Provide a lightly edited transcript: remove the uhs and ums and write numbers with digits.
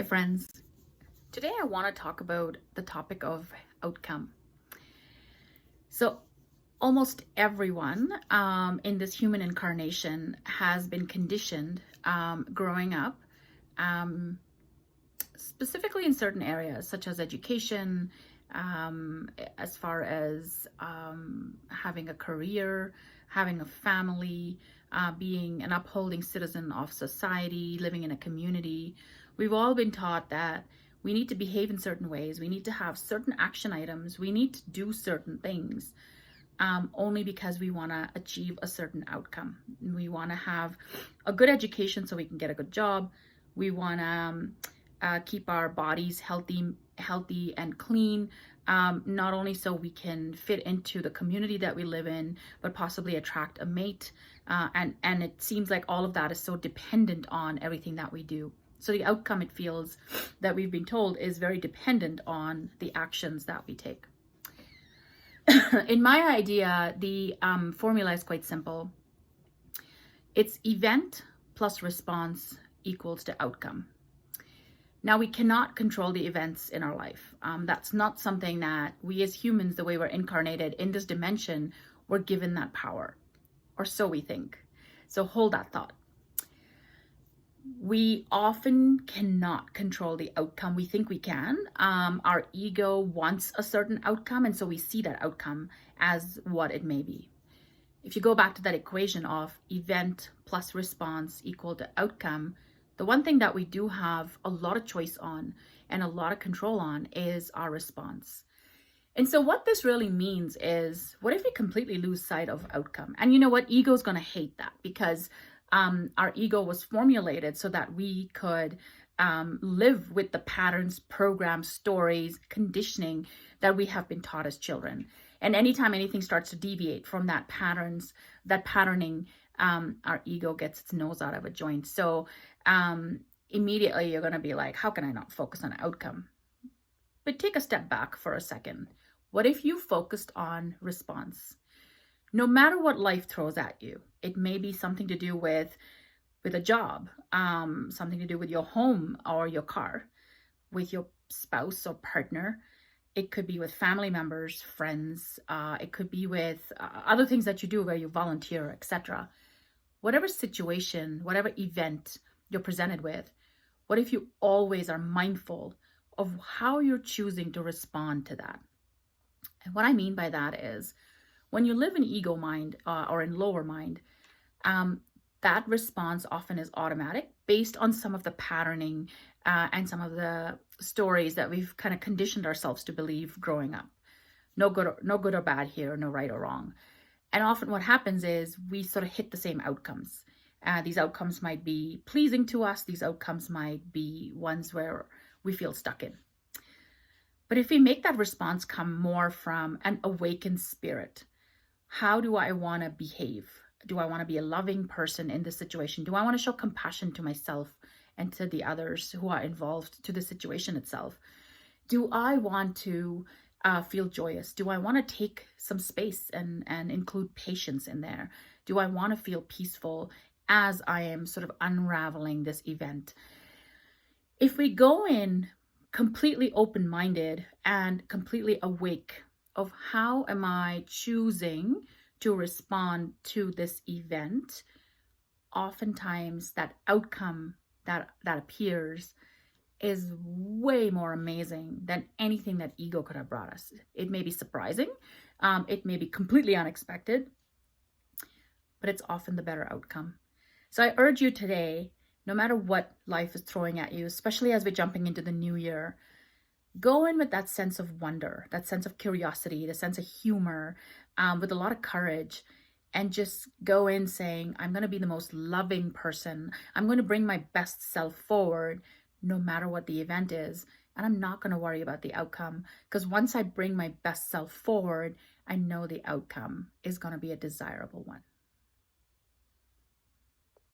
friends. Today I want to talk about the topic of outcome. So, almost everyone in this human incarnation has been conditioned growing up, specifically in certain areas such as education, as far as having a career, having a family, being an upholding citizen of society, living in a community. We've all been taught that we need to behave in certain ways. We need to have certain action items. We need to do certain things only because we want to achieve a certain outcome. We want to have a good education so we can get a good job. We want to keep our bodies healthy and clean, not only so we can fit into the community that we live in, but possibly attract a mate. And it seems like all of that is so dependent on everything that we do. So the outcome, it feels that we've been told, is very dependent on the actions that we take. In my idea, the formula is quite simple. It's event plus response equals to outcome. Now, we cannot control the events in our life. That's not something that we as humans, the way we're incarnated in this dimension, we're given that power, or so we think. So hold that thought. We often cannot control the outcome. We think we can. Our ego wants a certain outcome, and so we see that outcome as what it may be. If you go back to that equation of event plus response equal to outcome, the one thing that we do have a lot of choice on and a lot of control on is our response. And so what this really means is, what if we completely lose sight of outcome? And you know what? Ego is going to hate that, because our ego was formulated so that we could live with the patterns, programs, stories, conditioning that we have been taught as children. And anytime anything starts to deviate from that patterning, our ego gets its nose out of a joint. So immediately you're going to be like, how can I not focus on outcome? But take a step back for a second. What if you focused on response? No matter what life throws at you, it may be something to do with a job, something to do with your home or your car, with your spouse or partner. It could be with family members, friends. It could be with other things that you do where you volunteer, etc. Whatever situation, whatever event you're presented with, what if you always are mindful of how you're choosing to respond to that? And what I mean by that is, when you live in ego mind or in lower mind, that response often is automatic based on some of the patterning and some of the stories that we've kind of conditioned ourselves to believe growing up. No good or bad here, no right or wrong. And often what happens is we sort of hit the same outcomes. These outcomes might be pleasing to us. These outcomes might be ones where we feel stuck in. But if we make that response come more from an awakened spirit, how do I want to behave? Do I want to be a loving person in this situation? Do I want to show compassion to myself and to the others who are involved, to the situation itself? Do I want to feel joyous? Do I want to take some space and include patience in there? Do I want to feel peaceful as I am sort of unraveling this event? If we go in completely open-minded and completely awake of how am I choosing to respond to this event, oftentimes that outcome that appears is way more amazing than anything that ego could have brought us. It may be surprising, it may be completely unexpected, but it's often the better outcome. So I urge you today, no matter what life is throwing at you, especially as we're jumping into the new year, go in with that sense of wonder, that sense of curiosity, the sense of humor, with a lot of courage, and just go in saying, I'm going to be the most loving person. I'm going to bring my best self forward, no matter what the event is. And I'm not going to worry about the outcome, because once I bring my best self forward, I know the outcome is going to be a desirable one.